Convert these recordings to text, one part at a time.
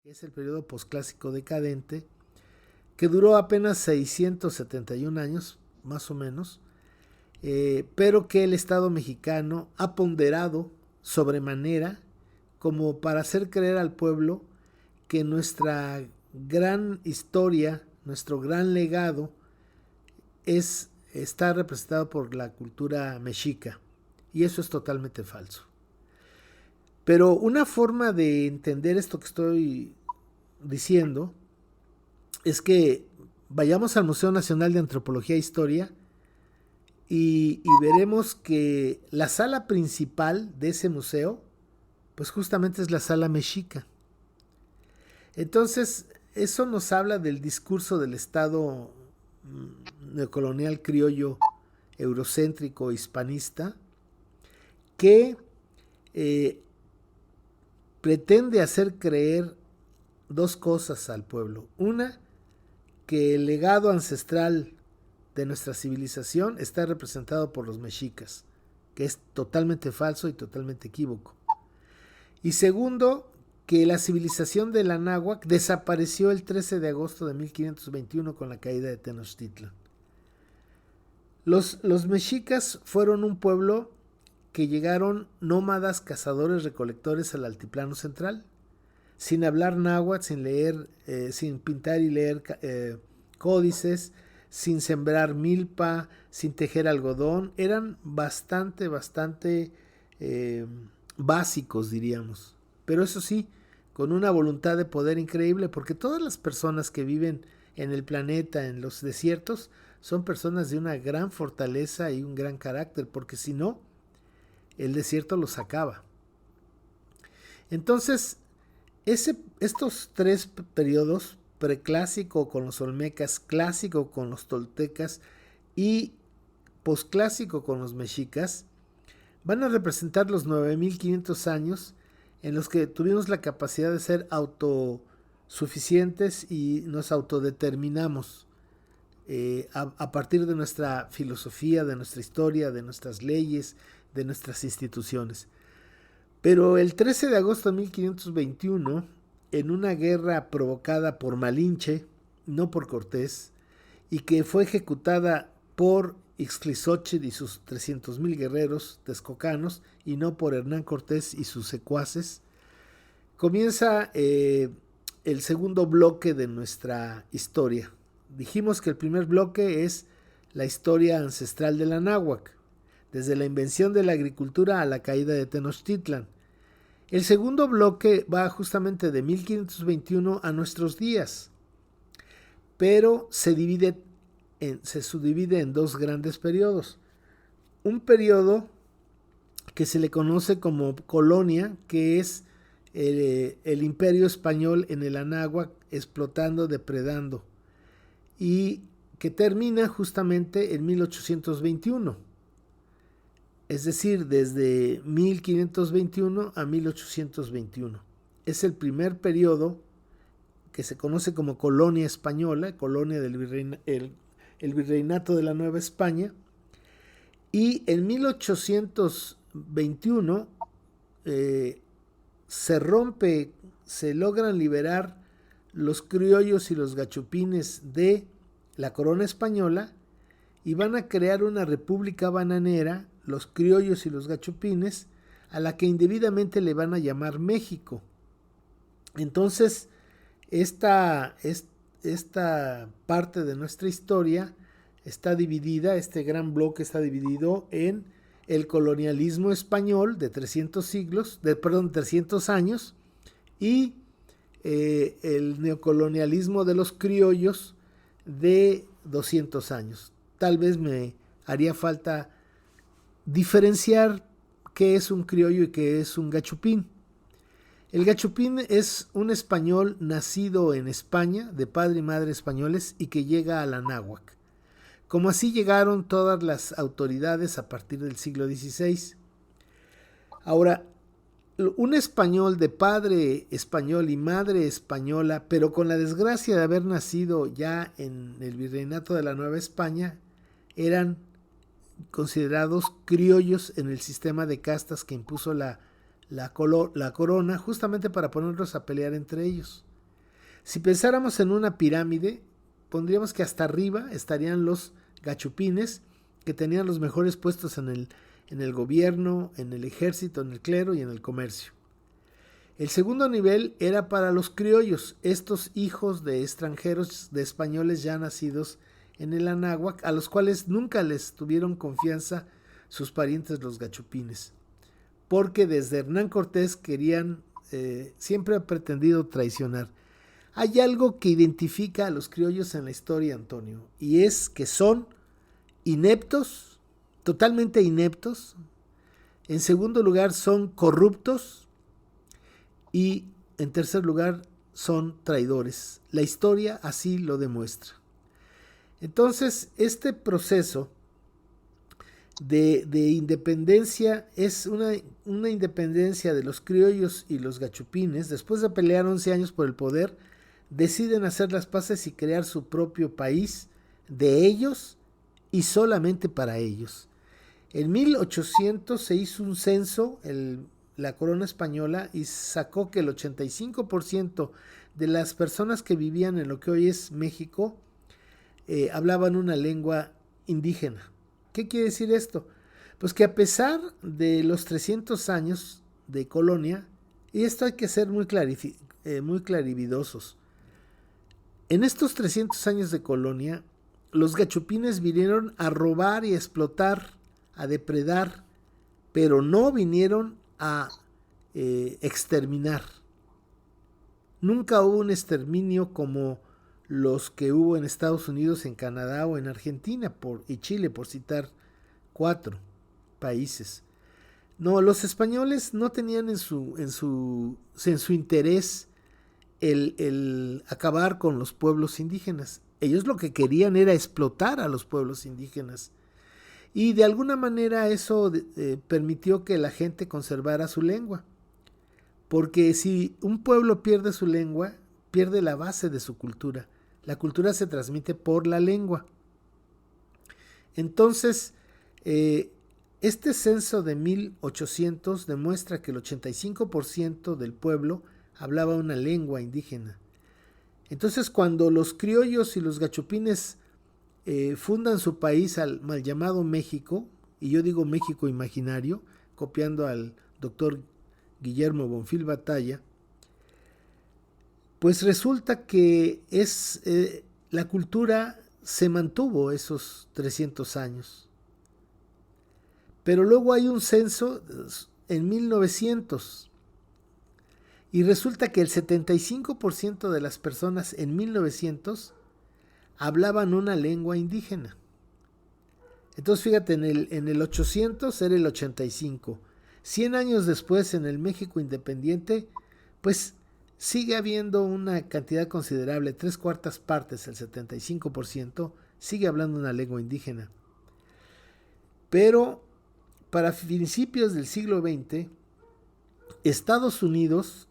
Es el periodo posclásico decadente, que duró apenas 671 años, más o menos, pero que el Estado mexicano ha ponderado sobremanera como para hacer creer al pueblo que nuestra gran historia, nuestro gran legado, está representado por la cultura mexica. Y eso es totalmente falso. Pero una forma de entender esto que estoy diciendo es que vayamos al Museo Nacional de Antropología e Historia y veremos que la sala principal de ese museo, pues justamente es la sala mexica. Entonces, eso nos habla del discurso del Estado neocolonial criollo eurocéntrico hispanista que pretende hacer creer dos cosas al pueblo. Una, que el legado ancestral de nuestra civilización está representado por los mexicas, que es totalmente falso y totalmente equívoco. Y segundo, que la civilización de la náhuatl desapareció el 13 de agosto de 1521 con la caída de Tenochtitlan. Los mexicas fueron un pueblo que llegaron nómadas, cazadores, recolectores al altiplano central, sin hablar náhuatl, sin leer, sin pintar y leer códices, sin sembrar milpa, sin tejer algodón. Eran bastante básicos, diríamos. Pero eso sí, con una voluntad de poder increíble, porque todas las personas que viven en el planeta, en los desiertos, son personas de una gran fortaleza y un gran carácter, porque si no, el desierto los acaba. Entonces, estos tres periodos, preclásico con los olmecas, clásico con los toltecas y posclásico con los mexicas, van a representar los 9500 años en los que tuvimos la capacidad de ser autosuficientes y nos autodeterminamos a partir de nuestra filosofía, de nuestra historia, de nuestras leyes, de nuestras instituciones. Pero el 13 de agosto de 1521, en una guerra provocada por Malinche, no por Cortés, y que fue ejecutada por Ixtlilxóchitl y sus 300,000 guerreros texcocanos, y no por Hernán Cortés y sus secuaces, comienza el segundo bloque de nuestra historia. Dijimos que el primer bloque es la historia ancestral de la náhuatl, desde la invención de la agricultura a la caída de Tenochtitlan. El segundo bloque va justamente de 1521 a nuestros días, pero se subdivide en dos grandes periodos. Un periodo que se le conoce como colonia, que es el imperio español en el Anáhuac explotando, depredando, y que termina justamente en 1821. Es decir, desde 1521 a 1821. Es el primer periodo que se conoce como colonia española, colonia del el virreinato de la Nueva España. Y en 1821 se logran liberar los criollos y los gachupines de la corona española y van a crear una república bananera, los criollos y los gachupines, a la que indebidamente le van a llamar México. Entonces, esta parte de nuestra historia está dividida, este gran bloque está dividido en el colonialismo español de 300 años y el neocolonialismo de los criollos de 200 años. Tal vez me haría falta diferenciar qué es un criollo y qué es un gachupín. El gachupín es un español nacido en España, de padre y madre españoles, y que llega a la náhuatl. Como así llegaron todas las autoridades a partir del siglo XVI. Ahora, un español de padre español y madre española, pero con la desgracia de haber nacido ya en el virreinato de la Nueva España, eran considerados criollos en el sistema de castas que impuso la corona, justamente para ponerlos a pelear entre ellos. Si pensáramos en una pirámide, pondríamos que hasta arriba estarían los gachupines, que tenían los mejores puestos en el gobierno, en el ejército, en el clero y en el comercio. El segundo nivel era para los criollos, estos hijos de extranjeros, de españoles ya nacidos en el Anáhuac, a los cuales nunca les tuvieron confianza sus parientes los gachupines, porque desde Hernán Cortés siempre ha pretendido traicionar. Hay algo que identifica a los criollos en la historia, Antonio, y es que son ineptos, totalmente ineptos. En segundo lugar, son corruptos. Y en tercer lugar, son traidores. La historia así lo demuestra. Entonces, este proceso de independencia es una independencia de los criollos y los gachupines. Después de pelear 11 años por el poder, deciden hacer las paces y crear su propio país de ellos y solamente para ellos. En 1800 se hizo un censo, la corona española, y sacó que el 85% de las personas que vivían en lo que hoy es México hablaban una lengua indígena. ¿Qué quiere decir esto? Pues que a pesar de los 300 años de colonia, y esto hay que ser muy clarividosos, en estos 300 años de colonia, los gachupines vinieron a robar y a explotar, a depredar, pero no vinieron a exterminar. Nunca hubo un exterminio como los que hubo en Estados Unidos, en Canadá o en Argentina y Chile, por citar 4 países. No, los españoles no tenían en su interés el acabar con los pueblos indígenas. Ellos lo que querían era explotar a los pueblos indígenas. Y de alguna manera eso permitió que la gente conservara su lengua. Porque si un pueblo pierde su lengua, pierde la base de su cultura. La cultura se transmite por la lengua. Entonces, este censo de 1800 demuestra que el 85% del pueblo hablaba una lengua indígena. Entonces, cuando los criollos y los gachupines fundan su país al mal llamado México, y yo digo México imaginario, copiando al doctor Guillermo Bonfil Batalla, pues resulta que la cultura se mantuvo esos 300 años. Pero luego hay un censo en 1900 y resulta que el 75% de las personas en 1900 hablaban una lengua indígena. Entonces fíjate, en el 800 era el 85. 100 años después, en el México independiente, pues sigue habiendo una cantidad considerable, 3/4 partes, el 75%, sigue hablando una lengua indígena. Pero para principios del siglo XX, Estados Unidos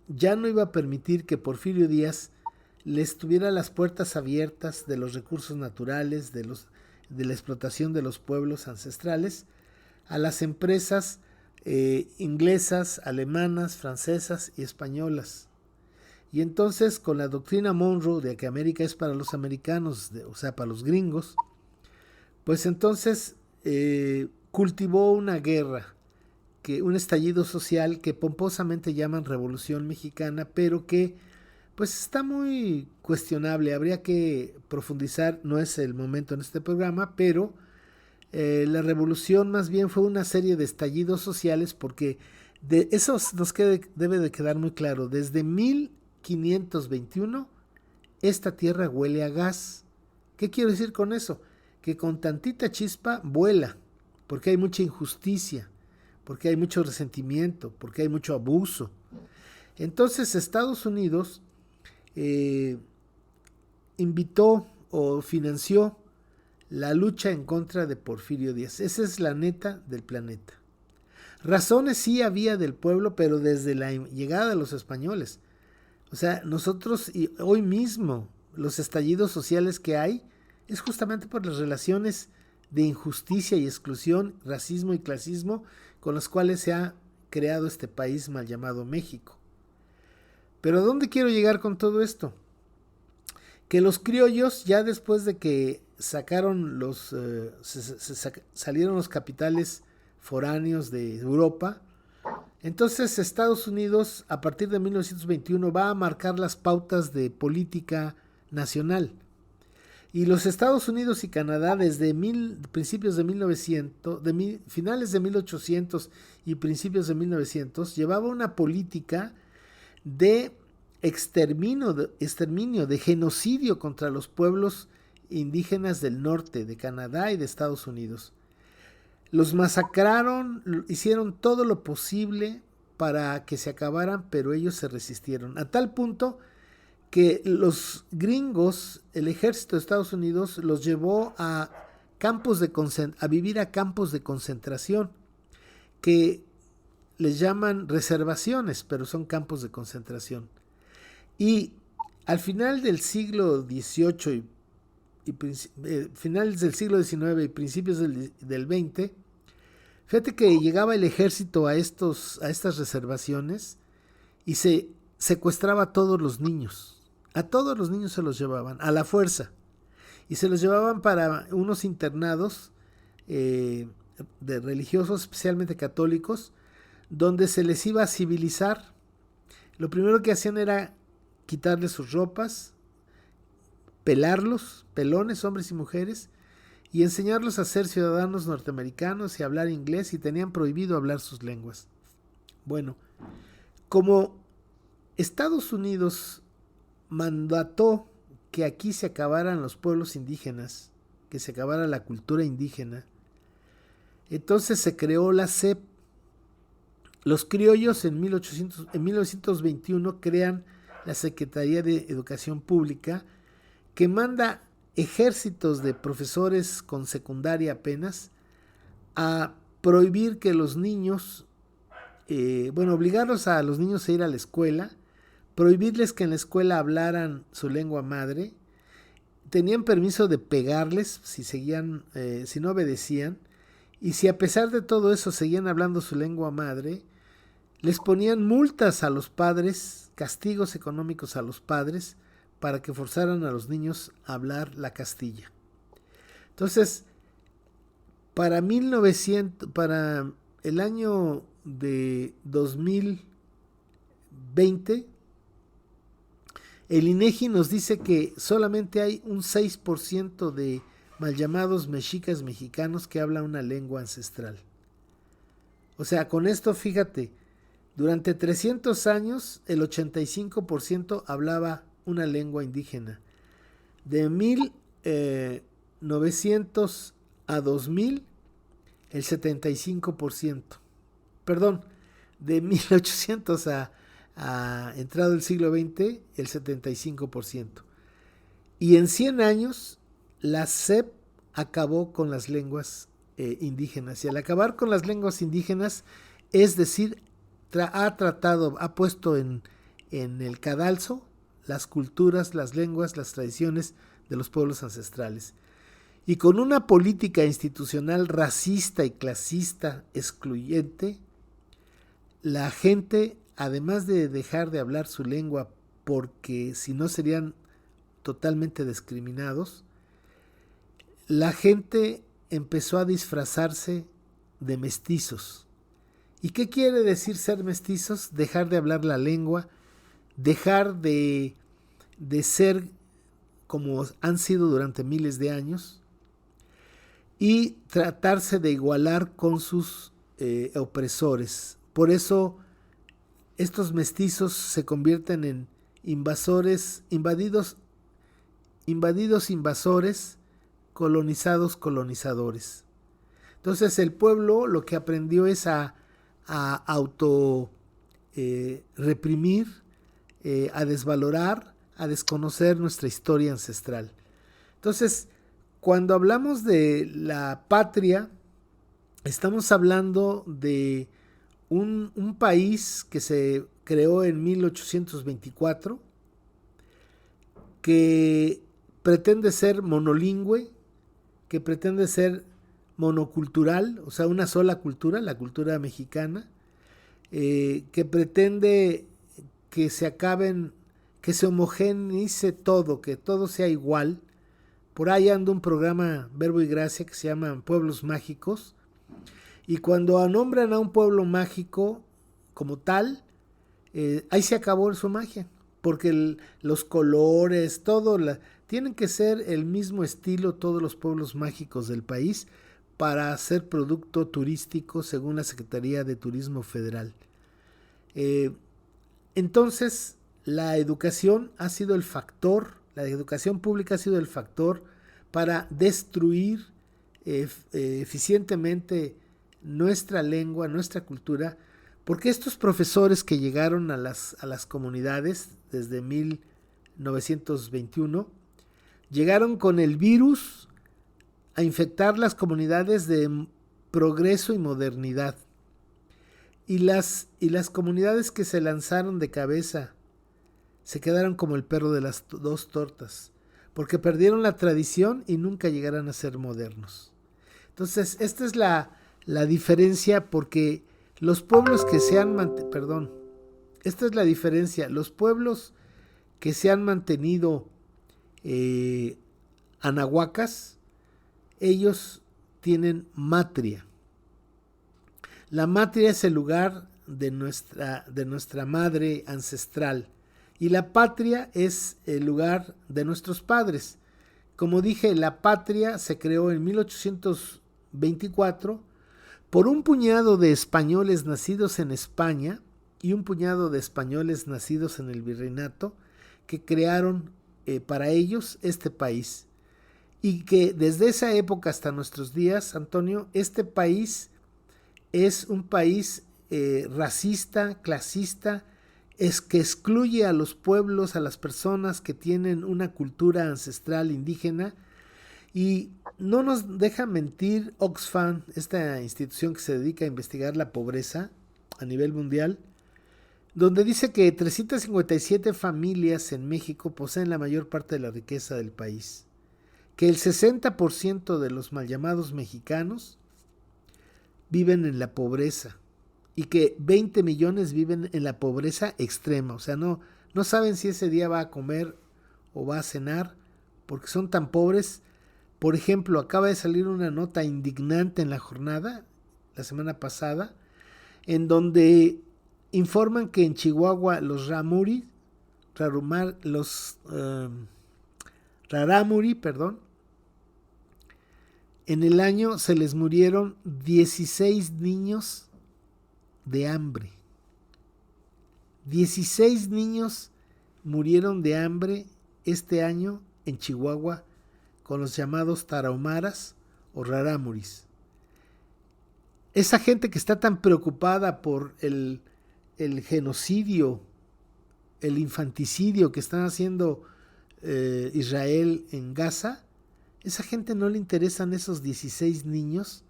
ya no iba a permitir que Porfirio Díaz les tuviera las puertas abiertas de los recursos naturales, de la explotación de los pueblos ancestrales, a las empresas inglesas, alemanas, francesas y españolas. Y entonces, con la doctrina Monroe de que América es para los americanos, o sea, para los gringos, pues entonces cultivó una guerra, un estallido social que pomposamente llaman Revolución Mexicana, pero que pues está muy cuestionable. Habría que profundizar, no es el momento en este programa, pero la revolución más bien fue una serie de estallidos sociales, porque de eso debe de quedar muy claro. Desde 1521 esta tierra huele a gas. ¿Qué quiero decir con eso? Que con tantita chispa vuela, porque hay mucha injusticia, porque hay mucho resentimiento, porque hay mucho abuso. Entonces Estados Unidos invitó o financió la lucha en contra de Porfirio Díaz. Esa es la neta del planeta. Razones sí había del pueblo, pero desde la llegada de los españoles. O sea, nosotros hoy mismo, los estallidos sociales que hay es justamente por las relaciones de injusticia y exclusión, racismo y clasismo con los cuales se ha creado este país mal llamado México. Pero ¿a dónde quiero llegar con todo esto? Que los criollos, ya después de que sacaron salieron los capitales foráneos de Europa, entonces Estados Unidos a partir de 1921 va a marcar las pautas de política nacional. Y los Estados Unidos y Canadá desde principios de 1900, finales de 1800 y principios de 1900, llevaba una política de exterminio, de genocidio contra los pueblos indígenas del norte, de Canadá y de Estados Unidos. Los masacraron, hicieron todo lo posible para que se acabaran, pero ellos se resistieron. A tal punto que los gringos, el ejército de Estados Unidos, los llevó a vivir a campos de concentración, que les llaman reservaciones, pero son campos de concentración. Y al final del siglo XVIII finales del siglo XIX y principios del XX, fíjate que llegaba el ejército a estas reservaciones y se secuestraba a todos los niños. A todos los niños se los llevaban, a la fuerza. Y se los llevaban para unos internados de religiosos, especialmente católicos, donde se les iba a civilizar. Lo primero que hacían era quitarles sus ropas, pelarlos, pelones, hombres y mujeres, y enseñarlos a ser ciudadanos norteamericanos y a hablar inglés, y tenían prohibido hablar sus lenguas. Bueno, como Estados Unidos mandató que aquí se acabaran los pueblos indígenas, que se acabara la cultura indígena, entonces se creó la SEP. Los criollos en 1921 crean la Secretaría de Educación Pública, que manda ejércitos de profesores con secundaria apenas a prohibir que los niños, obligarlos a los niños a ir a la escuela, prohibirles que en la escuela hablaran su lengua madre, tenían permiso de pegarles si no obedecían, y si a pesar de todo eso seguían hablando su lengua madre, les ponían multas a los padres, castigos económicos a los padres, para que forzaran a los niños a hablar la castilla. Entonces, para el año de 2020, el INEGI nos dice que solamente hay un 6% de mal llamados mexicas mexicanos que hablan una lengua ancestral. O sea, con esto fíjate, durante 300 años el 85% hablaba una lengua indígena. De 1900 a 2000, el 75%. Perdón, de 1800 a entrado el siglo XX, el 75%. Y en 100 años, la SEP acabó con las lenguas indígenas. Y al acabar con las lenguas indígenas, es decir, ha puesto en el cadalso las culturas, las lenguas, las tradiciones de los pueblos ancestrales. Y con una política institucional racista y clasista excluyente, la gente, además de dejar de hablar su lengua porque si no serían totalmente discriminados, la gente empezó a disfrazarse de mestizos. ¿Y qué quiere decir ser mestizos? Dejar de hablar la lengua, dejar de ser como han sido durante miles de años y tratarse de igualar con sus opresores. Por eso estos mestizos se convierten en invasores, invadidos invasores, colonizados colonizadores. Entonces el pueblo lo que aprendió es a auto reprimir, a desvalorar, a desconocer nuestra historia ancestral. Entonces, cuando hablamos de la patria, estamos hablando de un país que se creó en 1824, que pretende ser monolingüe, que pretende ser monocultural, o sea, una sola cultura, la cultura mexicana, que pretende que se acaben, que se homogeneice todo, que todo sea igual. Por ahí anda un programa Verbo y Gracia que se llama Pueblos Mágicos, y cuando nombran a un pueblo mágico como tal, ahí se acabó su magia, porque los colores, todo, tienen que ser el mismo estilo todos los pueblos mágicos del país para hacer producto turístico según la Secretaría de Turismo Federal. Entonces, la educación ha sido el factor, la educación pública ha sido el factor para destruir eficientemente nuestra lengua, nuestra cultura, porque estos profesores que llegaron a las comunidades desde 1921, llegaron con el virus a infectar las comunidades de progreso y modernidad. Y las comunidades que se lanzaron de cabeza se quedaron como el perro de las dos tortas, porque perdieron la tradición y nunca llegarán a ser modernos. Entonces, esta es la diferencia, porque los pueblos que se han esta es la diferencia. Los pueblos que se han mantenido anahuacas, ellos tienen matria. La matria es el lugar de nuestra madre ancestral, y la patria es el lugar de nuestros padres. Como dije, la patria se creó en 1824 por un puñado de españoles nacidos en España y un puñado de españoles nacidos en el virreinato, que crearon para ellos este país. Y que desde esa época hasta nuestros días, Antonio, este país es un país racista, clasista, es que excluye a los pueblos, a las personas que tienen una cultura ancestral indígena. Y no nos deja mentir Oxfam, esta institución que se dedica a investigar la pobreza a nivel mundial, donde dice que 357 familias en México poseen la mayor parte de la riqueza del país, que el 60% de los mal llamados mexicanos viven en la pobreza, y que 20 millones viven en la pobreza extrema. O sea, no saben si ese día va a comer o va a cenar, porque son tan pobres. Por ejemplo, acaba de salir una nota indignante en La Jornada, la semana pasada, en donde informan que en Chihuahua los rarámuri, en el año se les murieron 16 niños de hambre. 16 niños murieron de hambre este año en Chihuahua con los llamados tarahumaras o rarámuris. Esa gente que está tan preocupada por el genocidio, el infanticidio que están haciendo Israel en Gaza, esa gente no le interesan esos 16 niños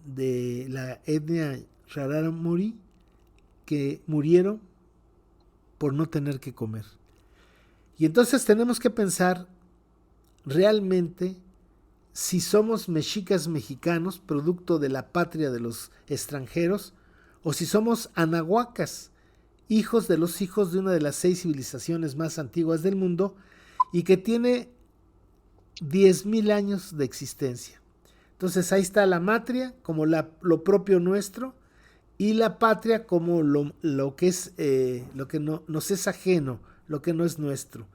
de la etnia rarámuri que murieron por no tener que comer. Y entonces tenemos que pensar realmente si somos mexicas mexicanos, producto de la patria de los extranjeros, o si somos anahuacas, hijos de los hijos de una de las 6 civilizaciones más antiguas del mundo, y que tiene 10,000 años de existencia. Entonces ahí está la matria como lo propio nuestro, y la patria como lo que es lo que nos es ajeno, lo que no es nuestro.